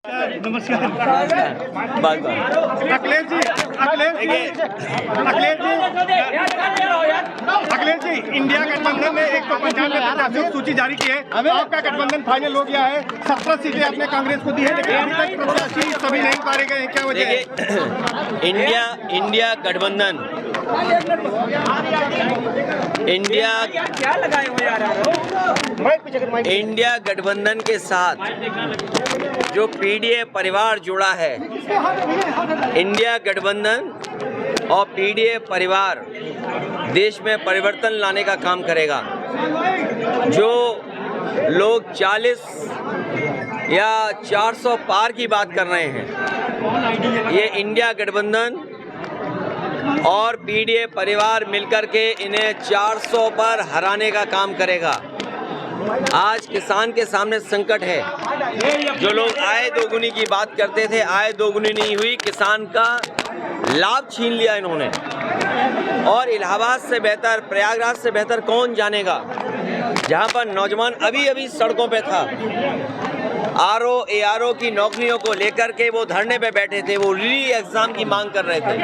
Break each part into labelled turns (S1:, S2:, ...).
S1: नमस्कार। अखिलेश जी, इंडिया गठबंधन ने 195 प्रत्याशियों की सूची जारी की है। आपका गठबंधन फाइनल हो गया है। 17 सीटें आपने कांग्रेस को दी है, लेकिन अभी तक प्रत्याशी सभी नहीं उतारे गए हैं, क्या वजह है?
S2: इंडिया गठबंधन इंडिया गठबंधन के साथ जो पीडीए परिवार जुड़ा है, इंडिया गठबंधन और पीडीए परिवार देश में परिवर्तन लाने का काम करेगा। जो लोग 40 या 400 पार की बात कर रहे हैं, ये इंडिया गठबंधन और पीडीए परिवार मिलकर के इन्हें 400 पर हराने का काम करेगा। आज किसान के सामने संकट है। जो लोग आय दोगुनी की बात करते थे, आय दोगुनी नहीं हुई, किसान का लाभ छीन लिया इन्होंने। और इलाहाबाद से बेहतर, प्रयागराज से बेहतर कौन जानेगा, जहां पर नौजवान अभी अभी सड़कों पे था। आरओ एआरओ की नौकरियों को लेकर के वो धरने पे बैठे थे, वो री एग्जाम की मांग कर रहे थे।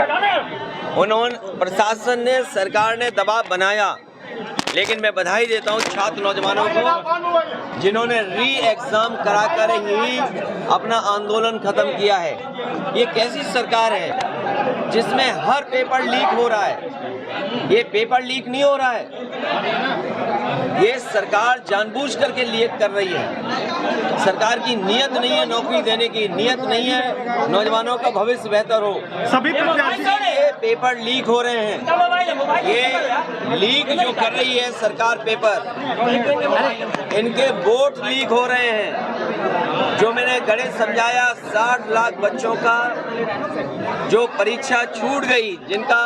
S2: उन्होंने, प्रशासन ने, सरकार ने दबाव बनाया, लेकिन मैं बधाई देता हूं छात्र नौजवानों को जिन्होंने री एग्जाम कराकर ही अपना आंदोलन खत्म किया है। ये कैसी सरकार है जिसमें हर पेपर लीक हो रहा है? ये पेपर लीक नहीं हो रहा है, ये सरकार जानबूझ करके लीक कर रही है। सरकार की नीयत नहीं है नौकरी देने की, नीयत नहीं है नौजवानों का भविष्य बेहतर हो।
S1: सभी प्रत्याशी
S2: ये पेपर लीक हो रहे हैं। ये लीक जो कर रही है सरकार पेपर, इनके वोट लीक हो रहे हैं। जो मैंने गणित समझाया, 60 लाख बच्चों का जो परीक्षा छूट गई, जिनका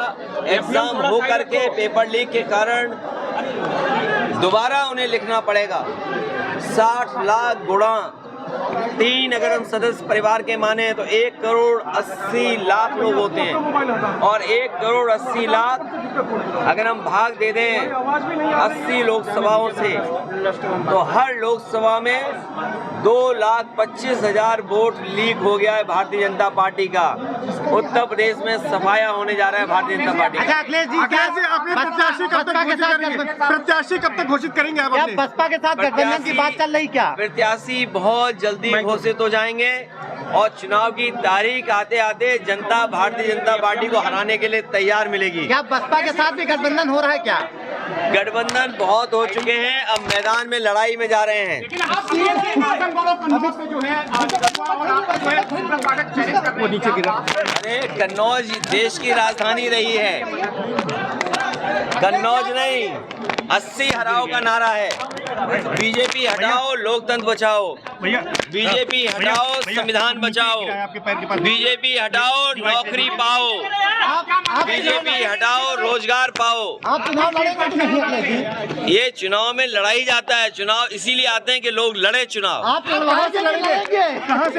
S2: एग्जाम हो करके पेपर लीक के कारण दोबारा उन्हें लिखना पड़ेगा। 60 लाख गुणा 3 अगर हम सदस्य परिवार के माने तो 1 करोड़ 80 लाख लोग होते हैं। और 1 करोड़ 80 लाख अगर हम भाग दे दें 80 लोकसभाओं से, तो हर लोकसभा में 2,25,000 वोट लीक हो गया है भारतीय जनता पार्टी का। उत्तर प्रदेश में सफाया होने जा रहा है भारतीय जनता पार्टी।
S1: अच्छा अखिलेश जी, अपने प्रत्याशी कब तक घोषित करेंगे? प्रत्याशी कब तक घोषित करेंगे आप?
S3: बसपा के साथ गठबंधन की बात चल रही, क्या
S2: प्रत्याशी बहुत जल्दी घोषित हो जाएंगे और चुनाव की तारीख आते आते जनता भारतीय जनता पार्टी को हराने के लिए तैयार मिलेगी।
S3: क्या बसपा के साथ भी गठबंधन हो रहा है क्या?
S2: गठबंधन बहुत हो चुके हैं, अब मैदान में लड़ाई में जा रहे हैं। अरे कन्नौज देश की राजधानी रही है, कन्नौज नहीं। 80 हराओ का नारा है। बीजेपी हटाओ, लोकतंत्र बचाओ। बीजेपी हटाओ, संविधान बचाओ। बीजेपी हटाओ, नौकरी पाओ। बीजेपी हटाओ, रोजगार पाओ।
S3: आप चुनाव लड़ेंगे कि नहीं लड़ेंगे?
S2: ये चुनाव में लड़ाई जाता है। चुनाव इसीलिए आते हैं कि लोग लड़े चुनाव।
S3: आप कहाँ से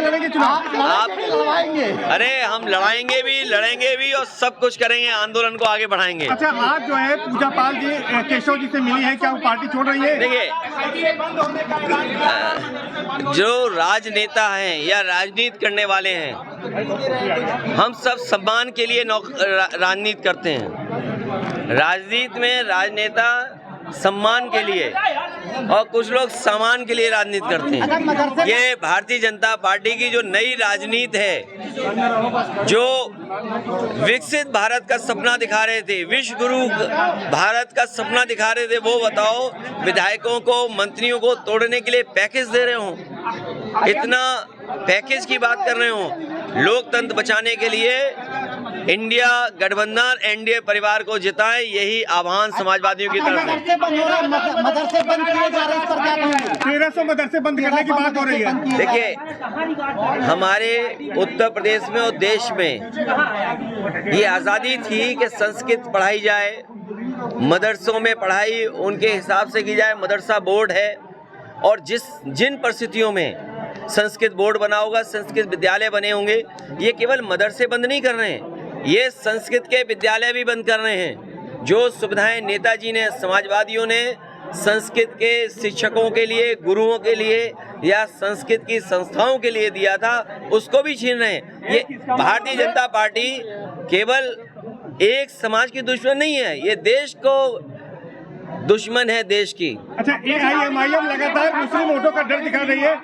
S3: लड़ेंगे चुनाव?
S2: आप
S3: लड़वाएंगे?
S2: अरे हम लड़ाएंगे भी, लड़ेंगे भी और सब कुछ करेंगे, आंदोलन को आगे बढ़ाएंगे।
S1: अच्छा, आज जो है पूजा पाल जी केशव जी से मिली है, क्या वो पार्टी छोड़ रही है?
S2: देखिए, जो राजनेता हैं या राजनीति करने वाले हैं, हम सब सम्मान के लिए राजनीति करते हैं। राजनीति में राजनेता सम्मान के लिए और कुछ लोग सामान के लिए राजनीति करते हैं। ये भारतीय जनता पार्टी की जो नई राजनीति है, जो विकसित भारत का सपना दिखा रहे थे, विश्व गुरु भारत का सपना दिखा रहे थे, वो बताओ विधायकों को, मंत्रियों को तोड़ने के लिए पैकेज दे रहे हो, इतना पैकेज की बात कर रहे हो। लोकतंत्र बचाने के लिए इंडिया गठबंधन एनडीए परिवार को जिताएं, यही आह्वान समाजवादियों की तरफ से।
S3: मदरसे बंद किए जा रहे हैं, पर क्या कहेंगे?
S1: 1300 मदरसे बंद करने की बात हो रही है।
S2: देखिए, हमारे उत्तर प्रदेश में और देश में ये आज़ादी थी कि संस्कृत पढ़ाई जाए, मदरसों में पढ़ाई उनके हिसाब से की जाए। मदरसा बोर्ड है और जिन परिस्थितियों में संस्कृत बोर्ड बना होगा, संस्कृत विद्यालय बने होंगे, ये केवल मदरसे बंद नहीं कर रहे हैं, ये संस्कृत के विद्यालय भी बंद कर रहे हैं। जो सुविधाएं नेताजी ने, समाजवादियों ने संस्कृत के शिक्षकों के लिए, गुरुओं के लिए या संस्कृत की संस्थाओं के लिए दिया था, उसको भी छीन रहे हैं। ये भारतीय जनता पार्टी केवल एक समाज की दुश्मन नहीं है, ये देश को दुश्मन है, देश की।
S1: अच्छा, AIMIM लगातार मुस्लिम वोटों का डर दिखा रही है।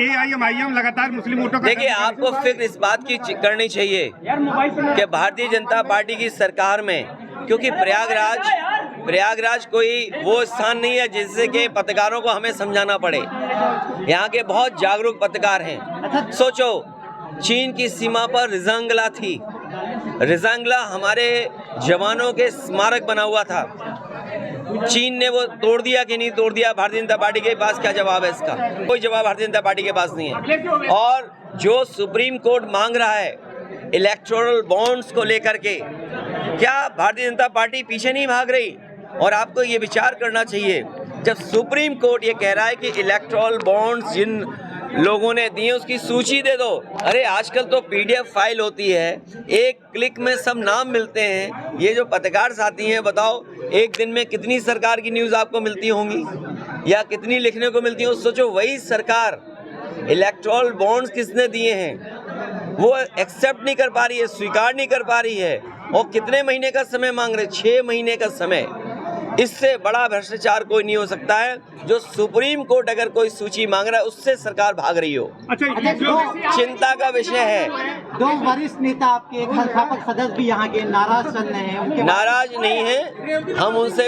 S1: AIMIM लगातार मुस्लिम वोटों का
S2: देखिए, आपको फिक्र इस बात की करनी चाहिए कि भारतीय जनता पार्टी की सरकार में, क्योंकि प्रयागराज कोई वो स्थान नहीं है जिससे कि पत्रकारों को हमें समझाना पड़े। यहाँ के बहुत जागरूक पत्रकार हैं। सोचो, चीन की सीमा पर रिजांगला थी। रिजांगला हमारे जवानों के स्मारक बना हुआ था। चीन ने वो तोड़ दिया कि नहीं तोड़ दिया? भारतीय जनता पार्टी के पास क्या जवाब है इसका? कोई जवाब भारतीय जनता पार्टी के पास नहीं है। और जो सुप्रीम कोर्ट मांग रहा है इलेक्टोरल बॉन्ड्स को लेकर के, क्या भारतीय जनता पार्टी पीछे नहीं भाग रही? और आपको ये विचार करना चाहिए, जब सुप्रीम कोर्ट ये कह रहा है कि इलेक्टोरल बॉन्ड्स जिन लोगों ने दिए उसकी सूची दे दो। अरे आजकल तो PDF फाइल होती है, एक क्लिक में सब नाम मिलते हैं। ये जो पत्रकार साथी हैं, बताओ एक दिन में कितनी सरकार की न्यूज़ आपको मिलती होंगी या कितनी लिखने को मिलती हो? सोचो, वही सरकार इलेक्टोरल बॉन्ड्स किसने दिए हैं वो एक्सेप्ट नहीं कर पा रही है, स्वीकार नहीं कर पा रही है। और कितने महीने का समय मांग रहे? 6 महीने का समय। इससे बड़ा भ्रष्टाचार कोई नहीं हो सकता है। जो सुप्रीम कोर्ट अगर कोई सूची मांग रहा है उससे सरकार भाग रही हो,
S1: अच्छा,
S2: चिंता का विषय है।
S3: 2 वरिष्ठ नेता आपके संस्थापक सदस्य भी यहाँ के नाराज चल रहे हैं।
S2: नाराज नहीं है, हम उनसे